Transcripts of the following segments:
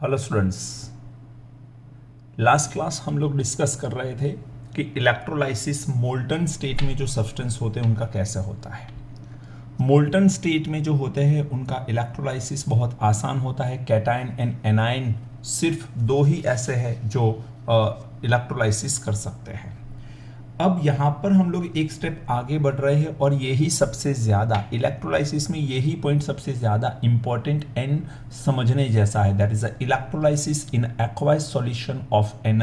Hello students, last class हम लोग discuss कर रहे थे कि इलेक्ट्रोलाइसिस मोल्टन स्टेट में जो सब्सटेंस होते हैं उनका कैसे होता है। मोल्टन स्टेट में जो होते हैं उनका इलेक्ट्रोलाइसिस बहुत आसान होता है। कैटायन एंड एनायन सिर्फ दो ही ऐसे हैं जो इलेक्ट्रोलाइसिस कर सकते हैं। अब यहाँ पर हम लोग एक स्टेप आगे बढ़ रहे हैं और यही सबसे ज़्यादा इलेक्ट्रोलाइसिस में यही पॉइंट सबसे ज़्यादा इंपॉर्टेंट एंड समझने जैसा है। That is the electrolysis in aqueous solution of an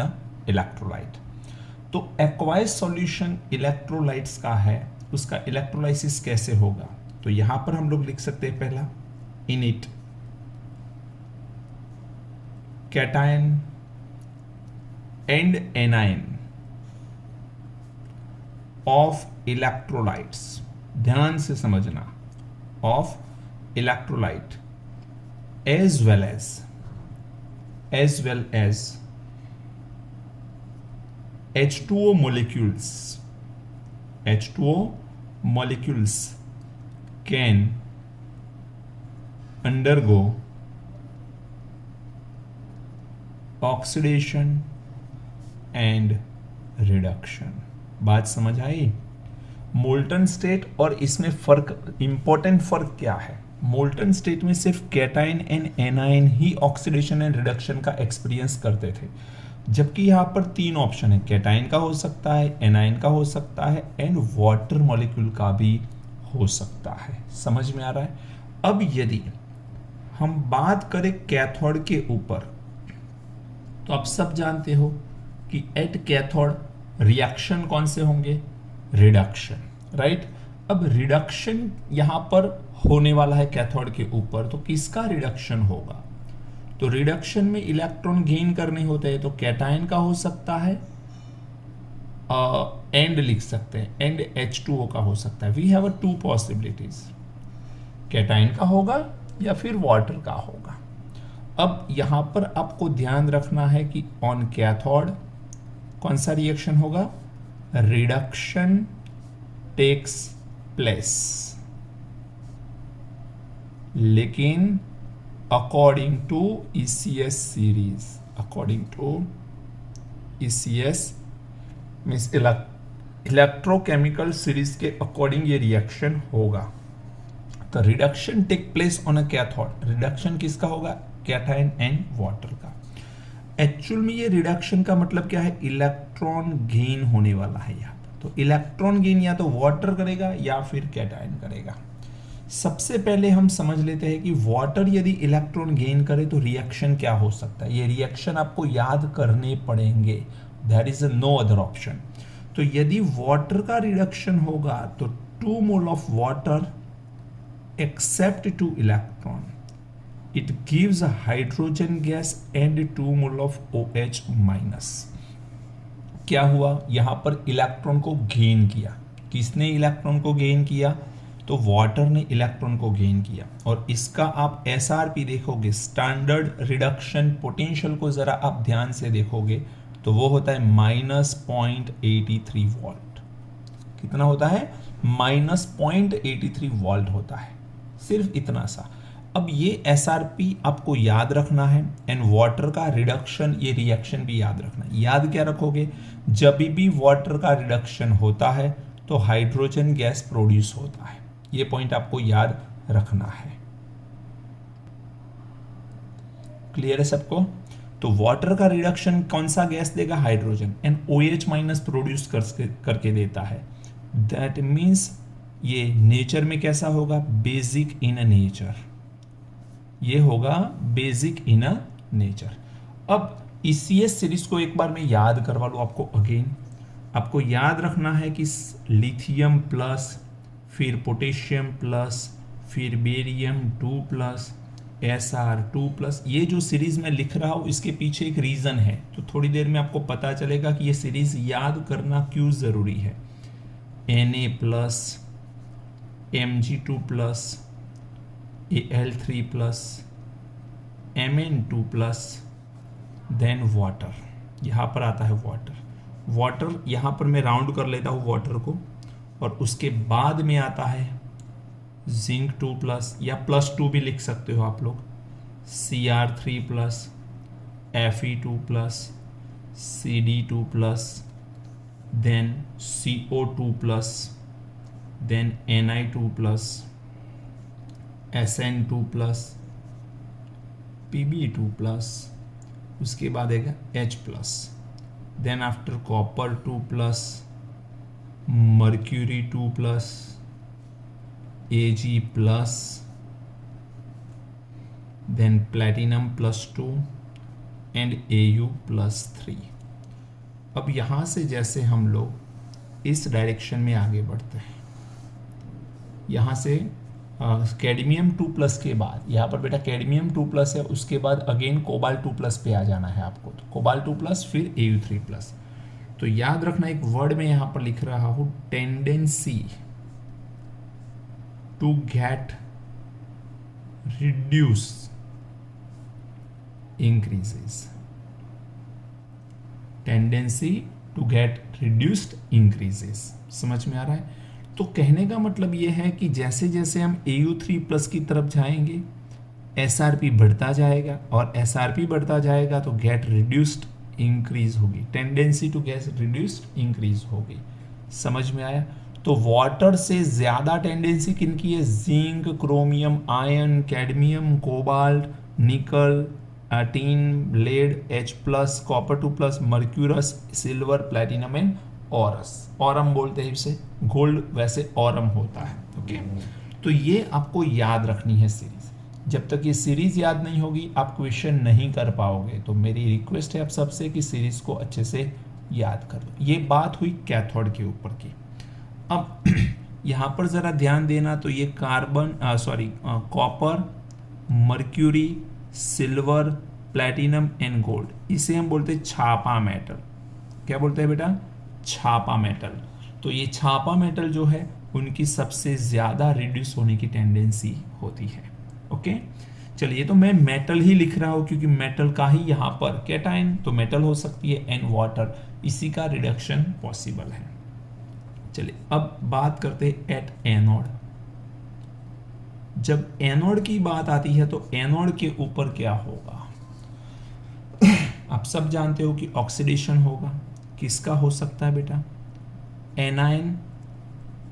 electrolyte. तो एक्वाइज सॉल्यूशन इलेक्ट्रोलाइट्स का है, उसका इलेक्ट्रोलाइसिस कैसे होगा। तो यहाँ पर हम लोग लिख सकते हैं पहला in it cation and anion of electrolytes. ध्यान से समझना, of electrolyte as well as H2O molecules can undergo oxidation and reduction। बात समझ आई। मोल्टन स्टेट और इसमें फर्क, इंपॉर्टेंट फर्क क्या है। मोल्टन स्टेट में सिर्फ cation and anion he oxidation and reduction का एक्सपीरियंस करते थे, जबकि यहाँ पर तीन ऑप्शन है। कैटायन का हो सकता है, एनायन का हो सकता है एंड वाटर मॉलिक्यूल का भी हो सकता है। समझ में आ रहा है। अब यदि हम बात करें कैथोड के ऊपर, तो आप सब जानते हो कि एट कैथोड रिएक्शन कौन से होंगे, रिडक्शन, राइट। अब रिडक्शन यहां पर होने वाला है कैथोड के ऊपर, तो किसका रिडक्शन होगा। तो रिडक्शन में इलेक्ट्रॉन गेन करने होते हैं, तो कैटायन का हो सकता है, एंड लिख सकते हैं, एंड H2O का हो सकता है। We have two possibilities, cation का होगा या फिर वाटर का होगा। अब यहां पर आपको ध्यान रखना है कि ऑन कैथोड कौन सा रिएक्शन होगा, रिडक्शन टेक्स प्लेस, लेकिन according to ECS series, according to ECS means electrochemical series के अकॉर्डिंग ये रिएक्शन होगा। तो reduction take place on a cathode, reduction किसका होगा, कैटायन एंड वाटर का। एक्चुअल में ये रिडक्शन का मतलब क्या है, इलेक्ट्रॉन गेन होने वाला है यहाँ पर। तो इलेक्ट्रॉन गेन या तो वाटर करेगा या फिर कैटायन करेगा। सबसे पहले हम समझ लेते हैं कि वाटर यदि इलेक्ट्रॉन गेन करे तो रिएक्शन क्या हो सकता है। ये रिएक्शन आपको याद करने पड़ेंगे, there is no other option. तो यदि वाटर का रिडक्शन होगा तो 2 mole of water accept 2 electron, it gives a hydrogen gas and 2 mole of OH minus। क्या हुआ, यहां पर इलेक्ट्रॉन को गेन किया। किसने इलेक्ट्रॉन को गेन किया, तो वाटर ने इलेक्ट्रॉन को गेन किया। और इसका आप SRP देखोगे, स्टैंडर्ड रिडक्शन पोटेंशियल को जरा आप ध्यान से देखोगे तो वो होता है -0.83 वोल्ट। कितना होता है, -0.83 वोल्ट होता है, सिर्फ इतना सा। अब ये SRP आपको याद रखना है एंड वाटर का रिडक्शन, ये रिएक्शन भी याद रखना है। याद क्या रखोगे, जब भी वाटर का रिडक्शन होता है तो हाइड्रोजन गैस प्रोड्यूस होता है। ये पॉइंट आपको याद रखना है। क्लियर है सबको। तो वाटर का रिडक्शन कौन सा गैस देगा, hydrogen, and OH minus produce करके देता है। दैट मीन्स ये नेचर में कैसा होगा, बेसिक इन नेचर, ये होगा बेसिक इन नेचर। अब ECS सीरीज को एक बार मैं याद करवा लूँ आपको अगेन। आपको याद रखना है कि लिथियम प्लस, फिर पोटेशियम प्लस, फिर बेरियम 2+, Sr2+, ये जो सीरीज मैं लिख रहा हूँ इसके पीछे एक रीजन है, तो थोड़ी देर में आपको पता चलेगा कि ये सीरीज याद करना क्यों जरूरी है। Na+, Mg2+, Al3+, Mn2+, then water. यहाँ पर आता है वाटर यहाँ पर मैं राउंड कर लेता हूँ वाटर को, और उसके बाद में आता है जिंक 2+ या +2 भी लिख सकते हो आप लोग, Cr3+, Fe2 plus, CD2 plus, then CO2 plus, then Ni2 plus, SN2 plus, Pb2 plus, उसके बाद आएगा H plus, then after copper 2 plus, mercury 2 plus, Ag plus, then platinum plus 2 and Au plus 3। अब यहाँ से जैसे हम लोग इस डायरेक्शन में आगे बढ़ते हैं, यहाँ से कैडमियम 2 प्लस के बाद, यहाँ पर बेटा कैडमियम 2 प्लस है, उसके बाद अगेन कोबाल्ट 2 प्लस पे आ जाना है आपको, तो कोबाल्ट 2 प्लस फिर Au3 प्लस। तो याद रखना, एक वर्ड में यहाँ पर लिख रहा हूँ, tendency to get reduce increases, tendency to get reduced increases. समझ में आ रहा है? तो कहने का मतलब ये है कि जैसे जैसे हम Au3 प्लस की तरफ जाएंगे SRP बढ़ता जाएगा, और SRP बढ़ता जाएगा तो गेट रिड्यूस्ड इंक्रीज होगी, tendency to get reduced increase होगी। समझ में आया? तो वाटर से ज्यादा टेंडेंसी किनकी है? Zinc, chromium, iron, cadmium, cobalt, nickel, tin, lead, H plus, copper 2 plus, mercurous, silver, platinum and aurous. Aurum बोलते हैं इसे, गोल्ड वैसे ऑरम होता है। ओके, तो ये आपको याद रखनी है सीरीज। जब तक ये सीरीज याद नहीं होगी आप क्वेश्चन नहीं कर पाओगे। तो मेरी रिक्वेस्ट है आप सबसे कि सीरीज को अच्छे से याद कर लो। ये बात हुई कैथोड के ऊपर की। अब यहाँ पर जरा ध्यान देना, तो ये carbon copper, mercury, silver, platinum and gold, इसे हम बोलते हैं छापा मेटल। क्या बोलते हैं बेटा? छापा मेटल। तो ये छापा मेटल जो है उनकी सबसे ज्यादा रिड्यूस होने की टेंडेंसी होती है। ओके, चलिए, तो मैं मेटल ही लिख रहा हूं क्योंकि मेटल का ही यहाँ पर कैटायन, तो मेटल हो सकती है एंड वाटर, इसी का रिडक्शन पॉसिबल है। चलिए अब बात करते हैं एट एनोड। जब एनोड की बात आती है तो एनोड के ऊपर क्या होगा? आप सब जानते हो कि ऑक्सीडेशन होगा। किसका हो सकता है बेटा? Anion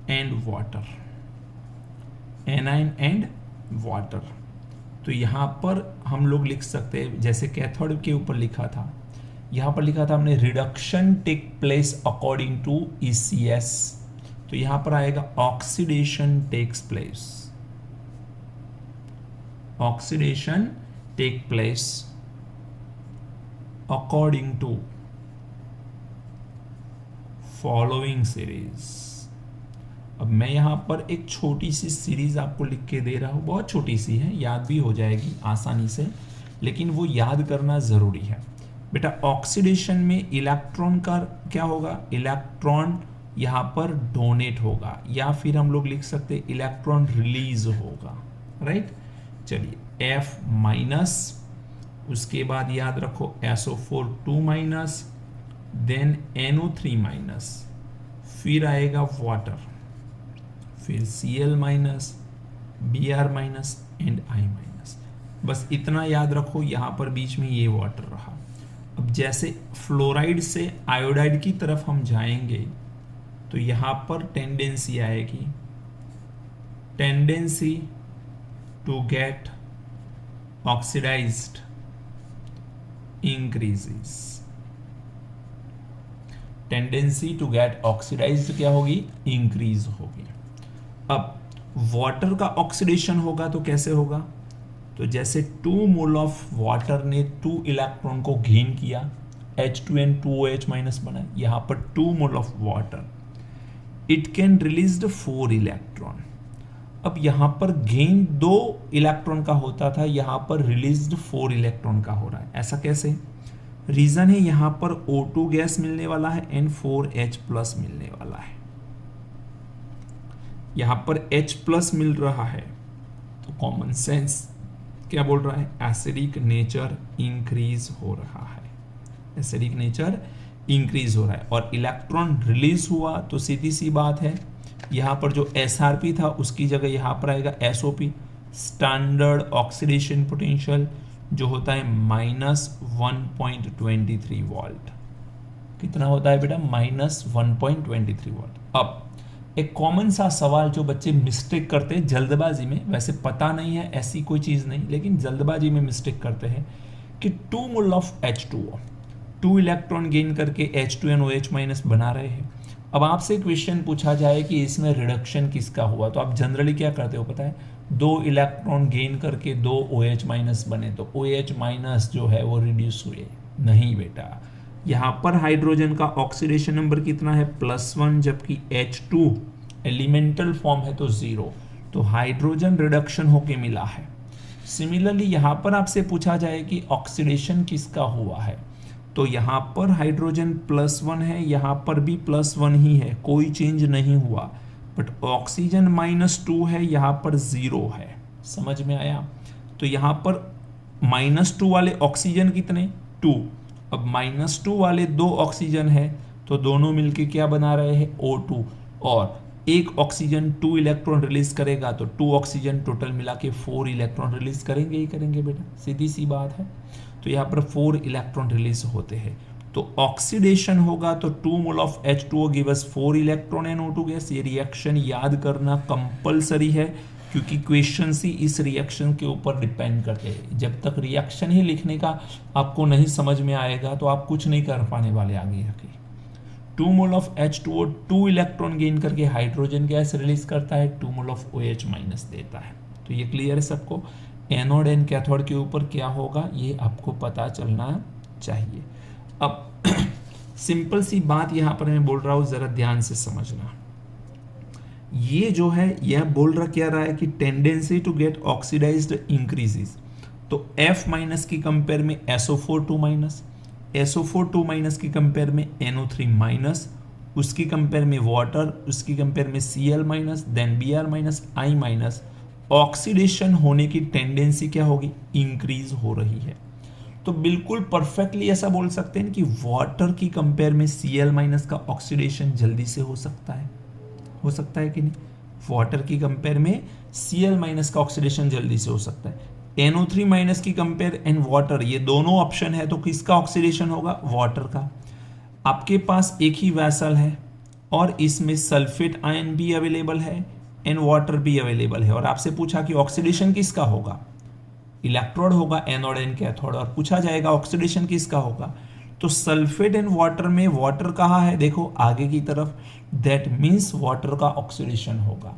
and water, anion and water. तो यहां पर हम लोग लिख सकते हैं, जैसे कैथोड के ऊपर लिखा था, यहां पर लिखा था हमने reduction take place according to ECS। तो यहां पर आएगा oxidation takes place, oxidation take place according to following series. अब मैं यहां पर एक छोटी सी सीरीज आपको लिख के दे रहा हूं, बहुत छोटी सी है, याद भी हो जाएगी आसानी से, लेकिन वो याद करना जरूरी है बेटा। ऑक्सीडेशन में इलेक्ट्रॉन का क्या होगा? इलेक्ट्रॉन यहां पर डोनेट होगा, या फिर हम लोग लिख सकते इलेक्ट्रॉन रिलीज होगा, राइट। चलिए F माइनस, उसके बाद याद रखो SO4 2 minus, then NO3 minus, फिर आएगा वाटर, फिर Cl minus, Br minus and I minus. बस इतना याद रखो, यहां पर बीच में ये वाटर रहा। अब जैसे फ्लोराइड से आयोडाइड की तरफ हम जाएंगे तो यहां पर टेंडेंसी आएगी, tendency to get oxidised increases, tendency to get oxidised क्या होगी? इंक्रीज होगी। अब वाटर का ऑक्सीडेशन होगा तो कैसे होगा? तो जैसे 2 मोल ऑफ वाटर ने 2 इलेक्ट्रॉन को गेन किया, H2N2OH माइनस बना, यहां पर 2 mole of water, it can release 4 electron. अब यहां पर गेन 2 इलेक्ट्रॉन का होता था, यहां पर रिलीज्ड 4 इलेक्ट्रॉन का हो रहा है। ऐसा कैसे? रीजन है यहां पर O2 गैस मिलने वाला है एंड 4H प्लस मिलने वाला है। यहां पर H प्लस मिल रहा है तो कॉमन सेंस क्या बोल रहा है? एसिडिक नेचर इंक्रीज हो रहा है, एसिडिक नेचर इंक्रीज हो रहा है। और इलेक्ट्रॉन रिलीज हुआ तो सीधी सी बात है, यहां पर जो SRP था उसकी जगह यहां पर आएगा SOP, स्टैंडर्ड ऑक्सीडेशन पोटेंशियल जो होता है -1.23 वोल्ट। कितना होता है बेटा? -1.23 वोल्ट। अब एक कॉमन सा सवाल जो बच्चे मिस्टेक करते हैं जल्दबाजी में, वैसे पता नहीं है ऐसी कोई चीज़ नहीं, लेकिन जल्दबाजी में मिस्टेक करते हैं कि 2 mole of H2O, 2 electron gain करके H2NOH- बना रहे हैं। अब आपसे क्वेश्चन पूछा जाए कि इसमें रिडक्शन किसका हुआ, तो आप जनरली क्या करते हो पता है? 2 इलेक्ट्रॉन गेन करके 2 OH- बने, तो OH- जो है वो रिड्यूस हुए। नहीं बेटा, यहाँ पर हाइड्रोजन का ऑक्सीडेशन नंबर कितना है? +1, जबकि H2 एलिमेंटल फॉर्म है तो 0, तो हाइड्रोजन रिडक्शन होके मिला है। सिमिलरली यहाँ पर आपसे पूछा जाए कि ऑक्सीडेशन किसका हुआ है, तो यहाँ पर हाइड्रोजन +1 है, यहाँ पर भी +1 ही है, कोई चेंज नहीं हुआ। बट ऑक्सीजन -2 है, यहाँ पर 0 है। समझ में आया? तो यहाँ पर -2 वाले ऑक्सीजन कितने? 2। अब -2 वाले 2 ऑक्सीजन है, तो दोनों मिलके क्या बना रहे हैं? O2। और एक ऑक्सीजन 2 इलेक्ट्रॉन रिलीज करेगा, तो 2 ऑक्सीजन टोटल मिला के 4 इलेक्ट्रॉन रिलीज करेंगे ही करेंगे बेटा, सीधी सी बात है। तो यहाँ पर 4 इलेक्ट्रॉन रिलीज होते हैं, तो ऑक्सीडेशन होगा तो 2 mole of H2O give us 4 electron NO2 gas. ये रिएक्शन याद करना कंपलसरी है, क्योंकि क्वेश्चन ही इस रिएक्शन के ऊपर डिपेंड करते हैं। जब तक रिएक्शन ही लिखने का आपको नहीं समझ में आएगा तो आप कुछ नहीं कर पाने वाले आगे आके। 2 mole of H2O 2 electron gain करके हाइड्रोजन गैस रिलीज करता है, 2 मोल ऑफ OH- देता है। तो ये क्लियर है सबको? एनोड एंड कैथोड के ऊपर क्या होगा ये आपको पता चलना चाहिए। अब सिंपल सी बात यहां पर मैं बोल रहा हूं, जरा ध्यान से समझना। ये जो है यह बोल रहा क्या रहा है कि tendency to get oxidised increases. तो F- की कंपेयर में SO4 2-, SO4 2- की कंपेयर में NO3-, उसकी कंपेयर में वाटर, उसकी कंपेयर में Cl-, then Br-, I-, oxidation होने की टेंडेंसी क्या होगी? इंक्रीज हो रही है। तो बिल्कुल परफेक्टली ऐसा बोल सकते हैं कि वाटर की कंपेयर में Cl- का ऑक्सीडेशन जल्दी से हो सकता है। हो सकता है कि नहीं? वाटर की कंपेयर में Cl- का ऑक्सीडेशन जल्दी से हो सकता है। NO3- की कंपेयर एंड वाटर, ये दोनों ऑप्शन है, तो किसका ऑक्सीडेशन होगा? वाटर का। आपके पास एक ही वैसल है और इसमें सल्फेट आयन भी अवेलेबल है एंड वाटर भी अवेलेबल है, और आपसे पूछा कि ऑक्सीडेशन किसका होगा? इलेक्ट्रोड होगा, एनोड एंड कैथोड, और पूछा जाएगा ऑक्सीडेशन किसका होगा? तो सल्फेट एंड वाटर में वाटर कहाँ है? देखो आगे की तरफ, दैट मीन्स वाटर का ऑक्सीडेशन होगा।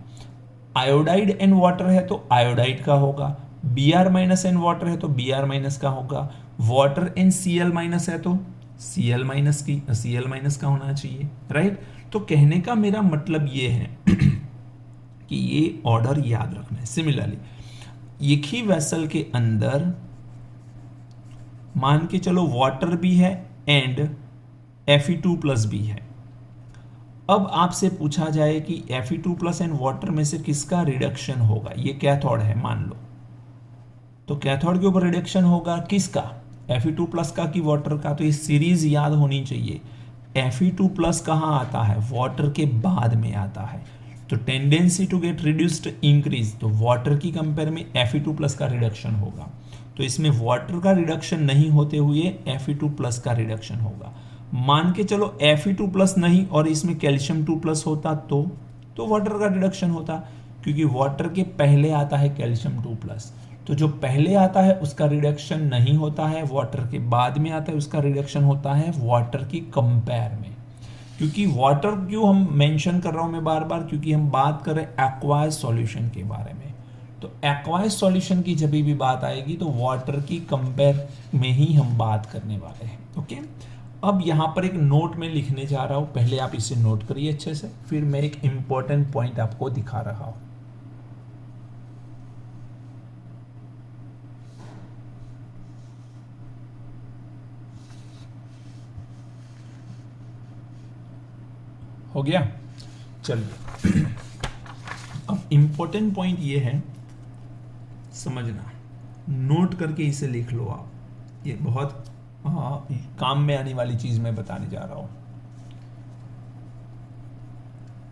आयोडाइड एंड वाटर है तो आयोडाइड का होगा, Br- एंड वाटर है तो Br- का होगा, वाटर एंड Cl- है तो Cl- का होना चाहिए, राइट? तो कहने का मेरा मतलब ये है कि ये ऑर्डर याद रखना है। सिमिलरली एक ही वेसल के अंदर मान के चलो वाटर भी है एंड Fe2+ भी है। अब आपसे पूछा जाए कि Fe2+ एंड वाटर में से किसका रिडक्शन होगा? ये कैथोड है मान लो, तो कैथोड के ऊपर रिडक्शन होगा किसका? Fe2+ का कि वाटर का? तो ये सीरीज याद होनी चाहिए। Fe2+ कहाँ आता है? वाटर के बाद में आता है। तो tendency to get reduced increase, तो वाटर की कंपेयर में Fe2+ का रिडक्शन होगा। तो इसमें वाटर का रिडक्शन नहीं होते हुए Fe2+ का रिडक्शन होगा। मान के चलो Fe2+ नहीं और इसमें कैल्शियम 2+ होता तो वाटर का रिडक्शन होता, क्योंकि वाटर के पहले आता है कैल्शियम 2+। तो जो पहले आता है उसका रिडक्शन नहीं होता है, वाटर के बाद में आता है उसका रिडक्शन होता है वाटर की कंपेयर में। क्योंकि वाटर क्यों हम मेंशन कर रहा हूं मैं बार बार, क्योंकि हम बात कर रहे हैं एक्वायस सॉल्यूशन के बारे में। तो एक्वायस सॉल्यूशन की जब भी बात आएगी तो वाटर की कंपेयर में ही हम बात करने वाले हैं। ओके, अब यहां पर एक नोट में लिखने जा रहा हूं, पहले आप इसे नोट करिए अच्छे से, फिर मैं एक इंपॉर्टेंट पॉइंट आपको दिखा रहा हूं। हो गया? चलिए अब इंपॉर्टेंट पॉइंट ये है, समझना, नोट करके इसे लिख लो आप, ये बहुत काम में आने वाली चीज मैं बताने जा रहा हूं।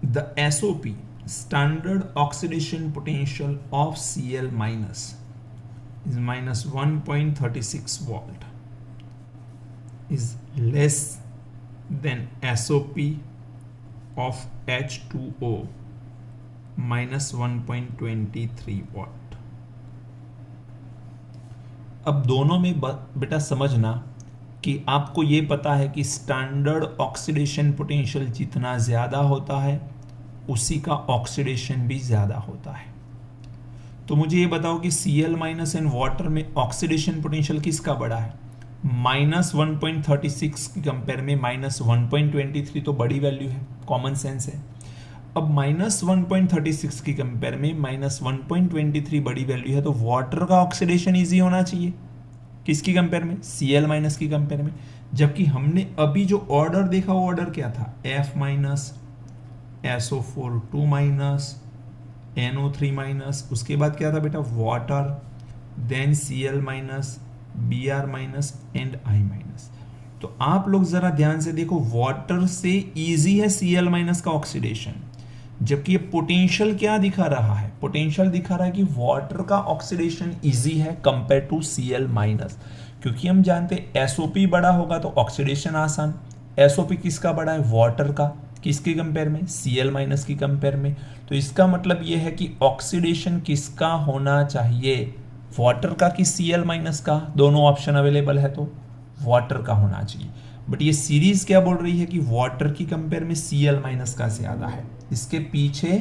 The SOP, standard oxidation potential of Cl-, is minus 1.36 volt is less than SOP of H2O minus 1.23 watt. अब दोनों में बेटा समझना कि आपको ये पता है कि स्टैंडर्ड ऑक्सीडेशन पोटेंशियल जितना ज़्यादा होता है उसी का ऑक्सीडेशन भी ज़्यादा होता है। तो मुझे ये बताओ कि Cl माइनस एंड वाटर में ऑक्सीडेशन पोटेंशियल किसका बड़ा है? माइनस 1.36 की कंपेयर में माइनस 1.23 तो बड़ी वैल्यू है, कॉमन सेंस है। अब माइनस 1.36 की कंपेयर में माइनस 1.23 बड़ी वैल्यू है, तो वाटर का ऑक्सीडेशन इजी होना चाहिए किसकी कंपेयर में? Cl माइनस की कंपेयर में। जबकि हमने अभी जो ऑर्डर देखा वो ऑर्डर क्या था? F minus, SO4 2 minus, NO3 minus, उसके बाद क्या था बेटा? Water, then Cl minus, Br minus and I minus. तो आप लोग जरा ध्यान से देखो, वाटर से इजी है Cl माइनस का ऑक्सीडेशन, जबकि ये पोटेंशियल क्या दिखा रहा है? पोटेंशियल दिखा रहा है कि वाटर का ऑक्सीडेशन इजी है कंपेयर टू Cl माइनस, क्योंकि हम जानते हैं SOP बड़ा होगा तो ऑक्सीडेशन आसान। SOP किसका बड़ा है? वाटर का। किसके कंपेयर में? Cl माइनस की कंपेयर में। तो इसका मतलब यह है कि ऑक्सीडेशन किसका होना चाहिए? वाटर का कि Cl माइनस का? दोनों ऑप्शन अवेलेबल है तो वाटर का होना चाहिए। बट ये सीरीज क्या बोल रही है कि वाटर की कंपेयर में Cl माइनस का ज्यादा है। इसके पीछे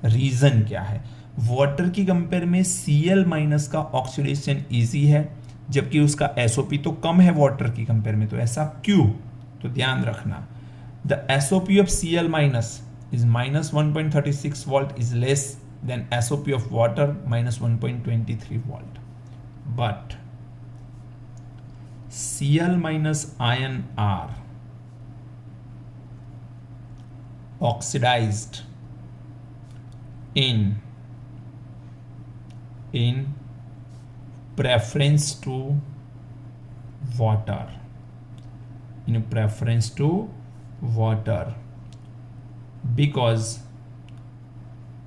रीजन क्या है? वाटर की कंपेयर में Cl माइनस का ऑक्सीडेशन इजी है, जबकि उसका SOP तो कम है वाटर की कंपेयर में। तो ऐसा क्यों? तो ध्यान रखना, the SOP of Cl minus is minus 1.36 volt is less than SOP of water minus 1.23 volt. But Cl minus ion are oxidized in preference to water. In preference to water, because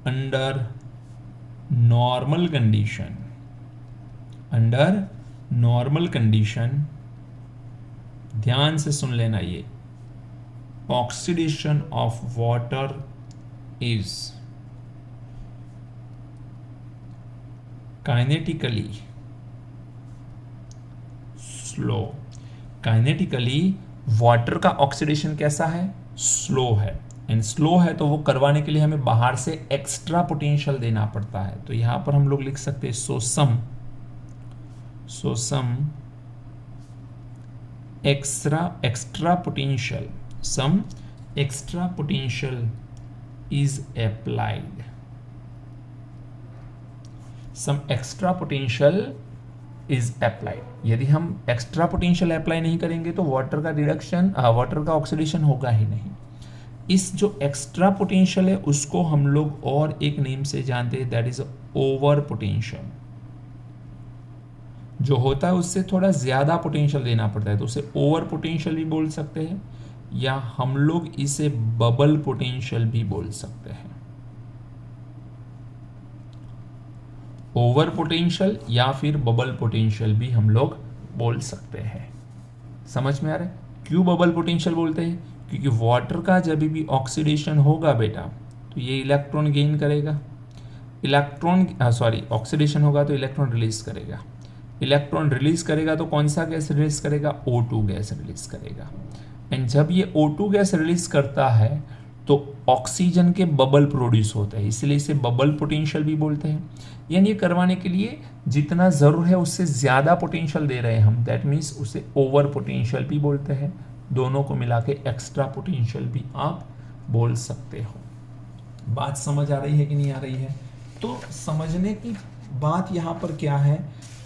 under normal condition ध्यान से सुन लेना, ये oxidation of water is kinetically slow. Kinetically water का oxidation कैसा है? Slow है। And slow है तो वो करवाने के लिए हमें बाहर से एक्स्ट्रा पोटेंशियल देना पड़ता है। तो यहां पर हम लोग लिख सकते हैं so some extra potential, some extra potential is applied. Some extra potential is applied. यदि हम एक्स्ट्रा पोटेंशियल अप्लाई नहीं करेंगे तो वाटर का रिडक्शन, वाटर का ऑक्सीडेशन होगा ही नहीं। इस जो एक्स्ट्रा पोटेंशियल है उसको हम लोग और एक नेम से जानते हैं, दैट इज ओवर पोटेंशियल। जो होता है उससे थोड़ा ज्यादा पोटेंशियल देना पड़ता है तो उसे ओवर पोटेंशियल भी बोल सकते हैं, या हम लोग इसे बबल पोटेंशियल भी बोल सकते हैं। ओवर पोटेंशियल या फिर बबल पोटेंशियल भी हम लोग बोल सकते हैं। समझ में आ रहा है क्यों बबल पोटेंशियल बोलते हैं? क्योंकि वाटर का जब भी ऑक्सीडेशन होगा बेटा तो ये इलेक्ट्रॉन गेन करेगा, ऑक्सीडेशन होगा तो इलेक्ट्रॉन रिलीज करेगा। इलेक्ट्रॉन रिलीज करेगा तो कौन सा गैस रिलीज करेगा? O2 गैस रिलीज करेगा। एंड जब ये O2 गैस रिलीज करता है तो ऑक्सीजन के बबल प्रोड्यूस होते हैं, इसलिए इसे बबल पोटेंशियल भी बोलते हैं। यानी ये करवाने के लिए जितना जरूर है उससे ज्यादा पोटेंशियल दे रहे हैं हम, दैट मीन्स उसे ओवर पोटेंशियल भी बोलते हैं। दोनों को मिला के एक्स्ट्रा पोटेंशियल भी आप बोल सकते हो। बात समझ आ रही है कि नहीं आ रही है? तो समझने की बात यहाँ पर क्या है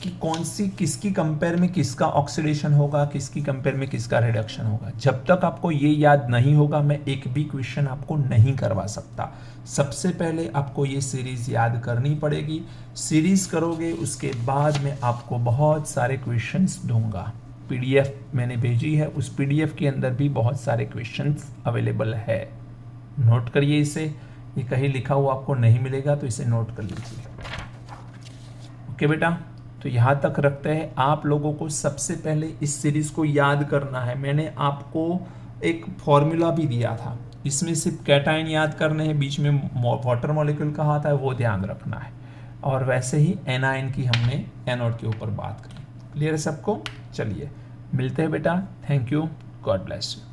कि कौन सी किसकी कंपेयर में किसका ऑक्सीडेशन होगा, किसकी कंपेयर में किसका रिडक्शन होगा। जब तक आपको ये याद नहीं होगा मैं एक भी क्वेश्चन आपको नहीं करवा सकता। सबसे पहले आपको ये सीरीज याद करनी पड़ेगी। सीरीज करोगे उसके बाद मैं आपको बहुत सारे क्वेश्चंस दूंगा। पीडीएफ मैंने भेजी है, उस पीडीएफ के अंदर भी बहुत सारे क्वेश्चंस अवेलेबल है। नोट करिए इसे, ये कहीं लिखा हुआ आपको नहीं मिलेगा तो इसे नोट कर लीजिए। ओके बेटा, तो यहाँ तक रखते हैं। आप लोगों को सबसे पहले इस सीरीज को याद करना है। मैंने आपको एक फॉर्मूला भी दिया था, इसमें सिर्फ कैटायन याद करने हैं, बीच में वाटर मॉलिक्यूल कहा था वो ध्यान रखना है, और वैसे ही एनायन की हमने एनोड के ऊपर बात करी। क्लियर है सबको? चलिए मिलते हैं बेटा, thank you, God bless you.